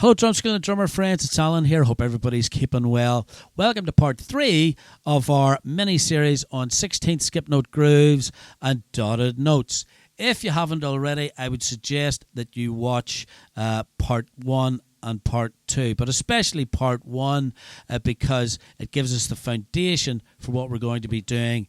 Hello drum school and drummer friends, it's Alan here. Hope everybody's keeping well. Welcome to part 3 of our mini-series on 16th skip note grooves and dotted notes. If you haven't already, I would suggest that you watch part 1 and part 2, but especially part 1 because it gives us the foundation for what we're going to be doing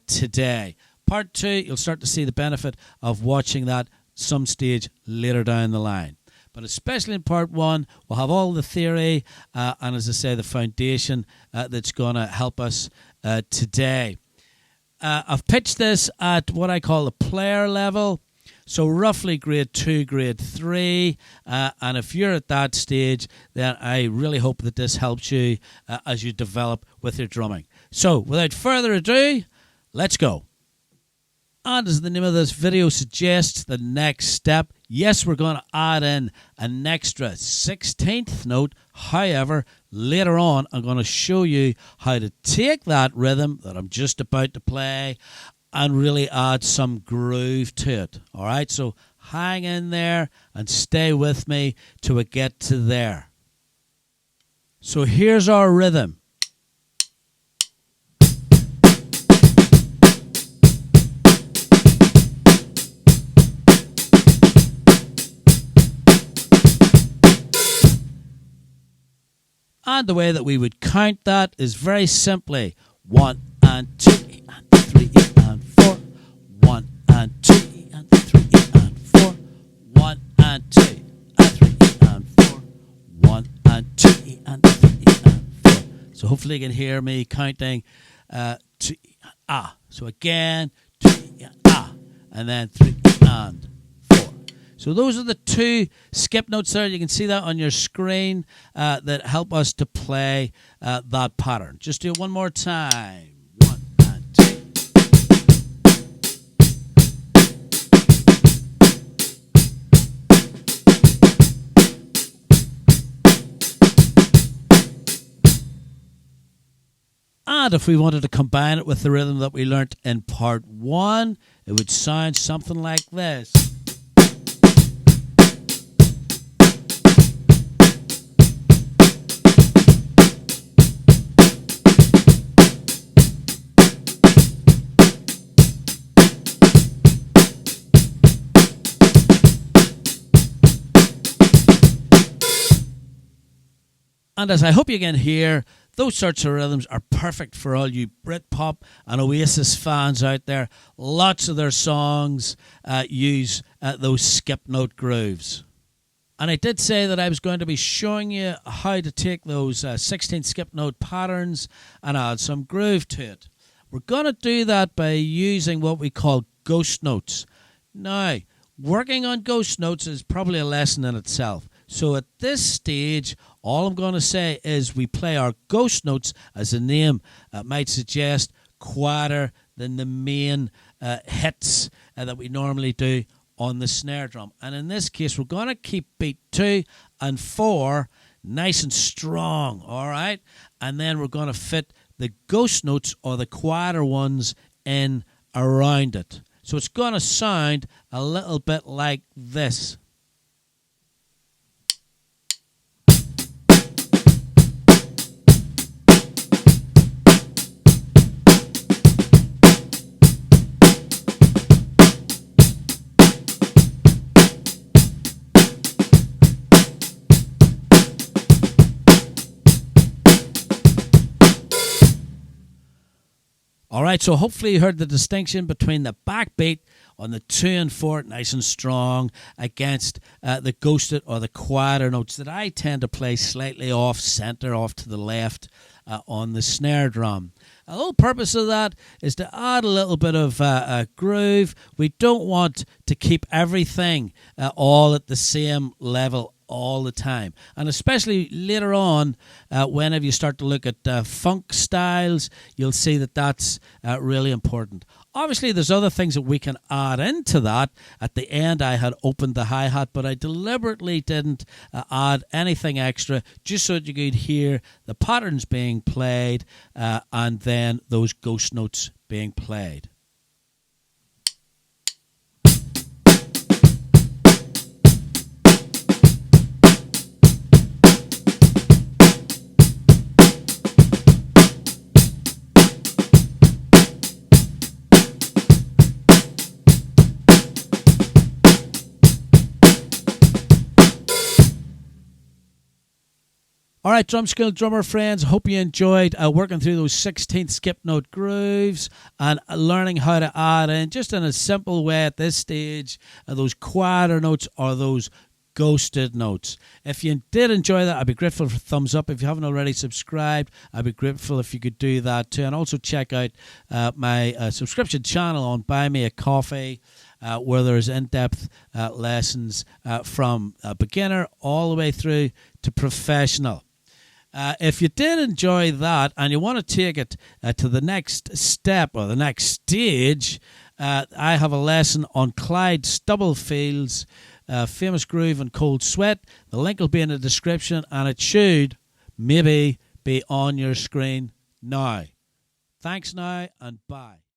today. Part 2, you'll start to see the benefit of watching that some stage later down the line. But especially in part 1, we'll have all the theory and, as I say, the foundation that's going to help us today. I've pitched this at what I call the player level, so roughly grade 2, grade 3. And if you're at that stage, then I really hope that this helps you as you develop with your drumming. So, without further ado, let's go. And as the name of this video suggests, the next step, yes, we're going to add in an extra 16th note. However, later on, I'm going to show you how to take that rhythm that I'm just about to play and really add some groove to it. All right, so hang in there and stay with me till we get to there. So here's our rhythm. And the way that we would count that is very simply 1 and 2 and 3 and 4, 1 and 2 and 3 and 4, 1 and 2 and 3 and 4, 1 and 2 and 3 and 4. So hopefully you can hear me counting 2 and So again, 2 and then 3 and 4. So those are the 2 skip notes there. You can see that on your screen that help us to play that pattern. Just do it one more time. 1 and 2. And if we wanted to combine it with the rhythm that we learnt in part 1, it would sound something like this. And as I hope you can hear, those sorts of rhythms are perfect for all you Britpop and Oasis fans out there. Lots of their songs use those skip note grooves. And I did say that I was going to be showing you how to take those 16th skip note patterns and add some groove to it. We're going to do that by using what we call ghost notes. Now, working on ghost notes is probably a lesson in itself. So at this stage, all I'm going to say is we play our ghost notes, as the name might suggest, quieter than the main hits that we normally do on the snare drum. And in this case, we're going to keep beat 2 and 4 nice and strong, all right? And then we're going to fit the ghost notes or the quieter ones in around it. So it's going to sound a little bit like this. All right, so hopefully you heard the distinction between the backbeat on the 2 and 4, nice and strong, against the ghosted or the quieter notes that I tend to play slightly off center, off to the left on the snare drum. The whole purpose of that is to add a little bit of groove. We don't want to keep everything all at the same level all the time, and especially later on whenever you start to look at funk styles, you'll see that that's really important. Obviously there's other things that we can add into that. At the end I had opened the hi-hat, but I deliberately didn't add anything extra, just so that you could hear the patterns being played and then those ghost notes being played. All right, drum school drummer friends, hope you enjoyed working through those 16th skip note grooves and learning how to add in, just in a simple way at this stage, those quieter notes or those ghosted notes. If you did enjoy that, I'd be grateful for a thumbs up. If you haven't already subscribed, I'd be grateful if you could do that too. And also check out my subscription channel on Buy Me a Coffee, where there's in-depth lessons from beginner all the way through to professional. If you did enjoy that and you want to take it to the next step or the next stage, I have a lesson on Clyde Stubblefield's famous groove and Cold Sweat. The link will be in the description and it should maybe be on your screen now. Thanks now and bye.